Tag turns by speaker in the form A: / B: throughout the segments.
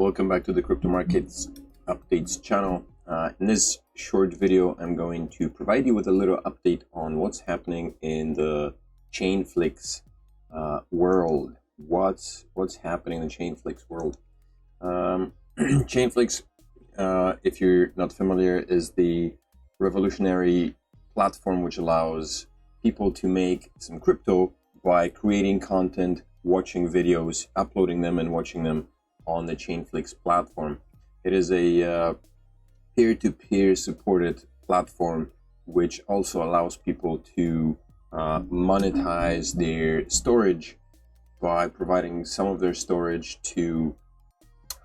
A: Welcome back to the Crypto Markets Updates channel. In this short video, I'm going to provide you with a little update on what's happening in the Chainflix world. What's happening in the Chainflix world? Chainflix, if you're not familiar, is the revolutionary platform which allows people to make some crypto by creating content, watching videos, uploading them and watching them on the Chainflix platform. It is a peer-to-peer supported platform which also allows people to monetize their storage by providing some of their storage to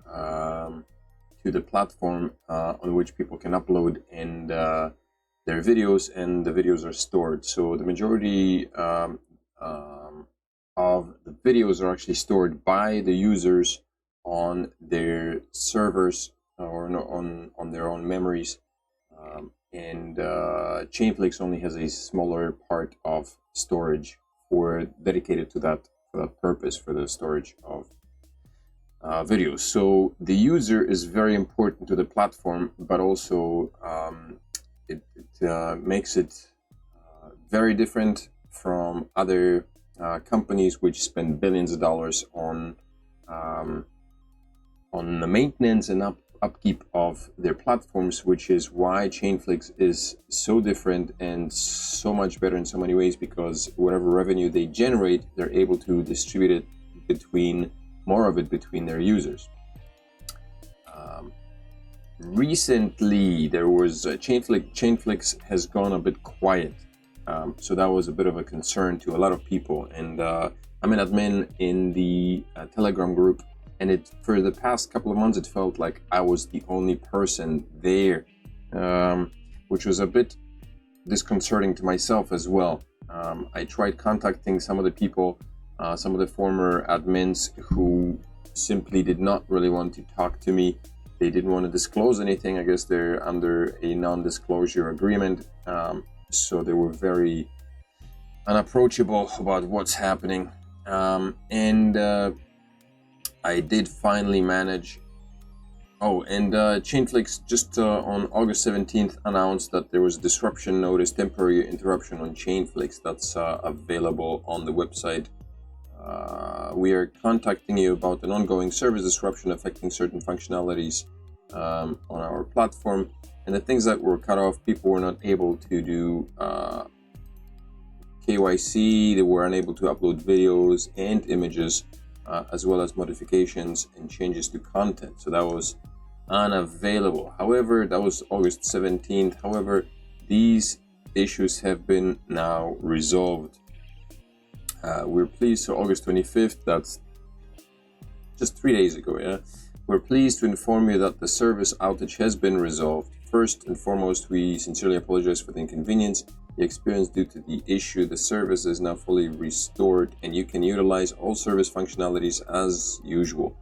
A: the platform on which people can upload and their videos, and the videos are stored. So the majority of the videos are actually stored by the users on their servers or on their own memories, and Chainflix only has a smaller part of storage dedicated to that purpose, for the storage of videos. So the user is very important to the platform, but also it makes it very different from other companies which spend billions of dollars on the maintenance and upkeep of their platforms, which is why Chainflix is so different and so much better in so many ways, because whatever revenue they generate, they're able to distribute it between their users. Recently, there was Chainflix has gone a bit quiet, so that was a bit of a concern to a lot of people. And I'm an admin in the Telegram group, and for the past couple of months, it felt like I was the only person there, which was a bit disconcerting to myself as well. I tried contacting some of the people, some of the former admins, who simply did not really want to talk to me. They didn't want to disclose anything. I guess they're under a non-disclosure agreement, so they were very unapproachable about what's happening. I did finally manage. Chainflix just on August 17th announced that there was a disruption notice, temporary interruption on Chainflix, that's available on the website. We are contacting you about an ongoing service disruption affecting certain functionalities on our platform, and the things that were cut off: people were not able to do KYC, they were unable to upload videos and images, as well as modifications and changes to content. So that was unavailable. However, that was August 17th. However, these issues have been now resolved. We're pleased. So August 25th, that's just 3 days ago. Yeah, we're pleased to inform you that the service outage has been resolved. First and foremost, we sincerely apologize for the inconvenience you experienced due to the issue. The service is now fully restored, and you can utilize all service functionalities as usual.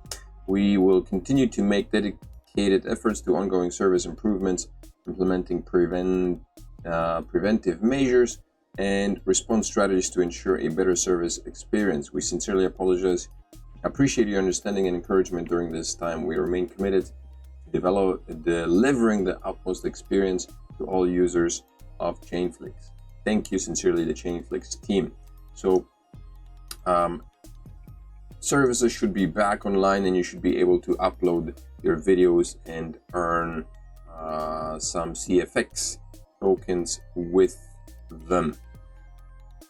A: We will continue to make dedicated efforts to ongoing service improvements, implementing preventive measures and response strategies to ensure a better service experience. We sincerely apologize. Appreciate your understanding and encouragement during this time. We remain committed to delivering the utmost experience to all users of Chainflix. Thank you sincerely, the Chainflix team. So services should be back online, and you should be able to upload your videos and earn some CFX tokens with them.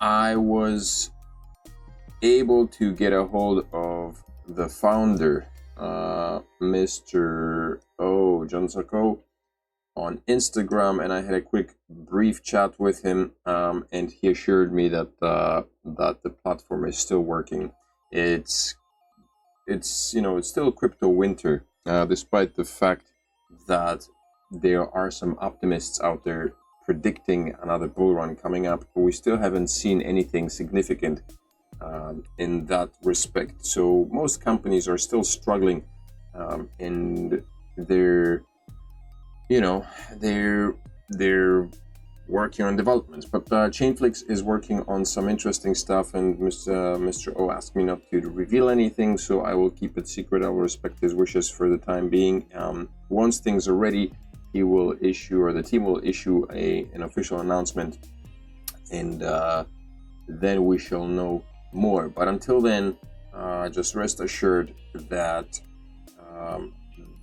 A: I was able to get a hold of the founder, Mr. John Sarko, on Instagram, and I had a quick brief chat with him, and he assured me that the platform is still working. It's still crypto winter, despite the fact that there are some optimists out there predicting another bull run coming up. But we still haven't seen anything significant in that respect. So most companies are still struggling, and they're working on developments. But Chainflix is working on some interesting stuff, and Mr. O asked me not to reveal anything, so I will keep it secret. I will respect his wishes for the time being. Once things are ready, he will issue, or the team will issue an official announcement, and then we shall know more. But until then, just rest assured that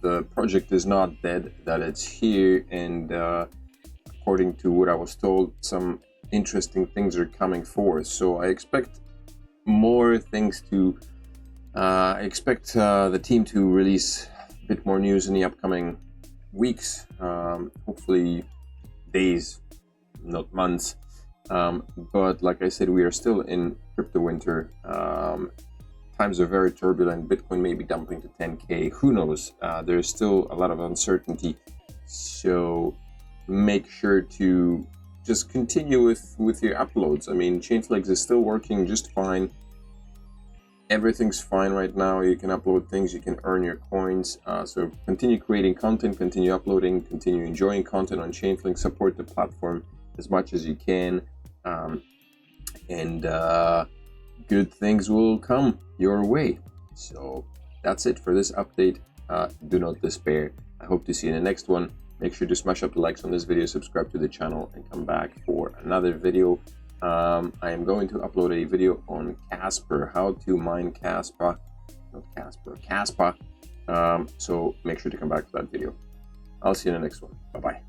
A: the project is not dead, that it's here, and according to what I was told, some interesting things are coming forth. So I expect more things to expect the team to release a bit more news in the upcoming weeks, hopefully days, not months. But like I said, we are still in crypto winter. Times are very turbulent. Bitcoin may be dumping to 10K. Who knows? There's still a lot of uncertainty. So make sure to just continue with your uploads. I mean, Chainflix is still working just fine. Everything's fine right now. You can upload things, you can earn your coins. So continue creating content, continue uploading, continue enjoying content on Chainflix, support the platform as much as you can. And good things will come your way. So that's it for this update. Do not despair. I hope to see you in the next one. Make sure to smash up the likes on this video, subscribe to the channel, and come back for another video. I am going to upload a video on Casper, how to mine Casper, not Casper, Casper. So make sure to come back to that video. I'll see you in the next one. Bye-bye.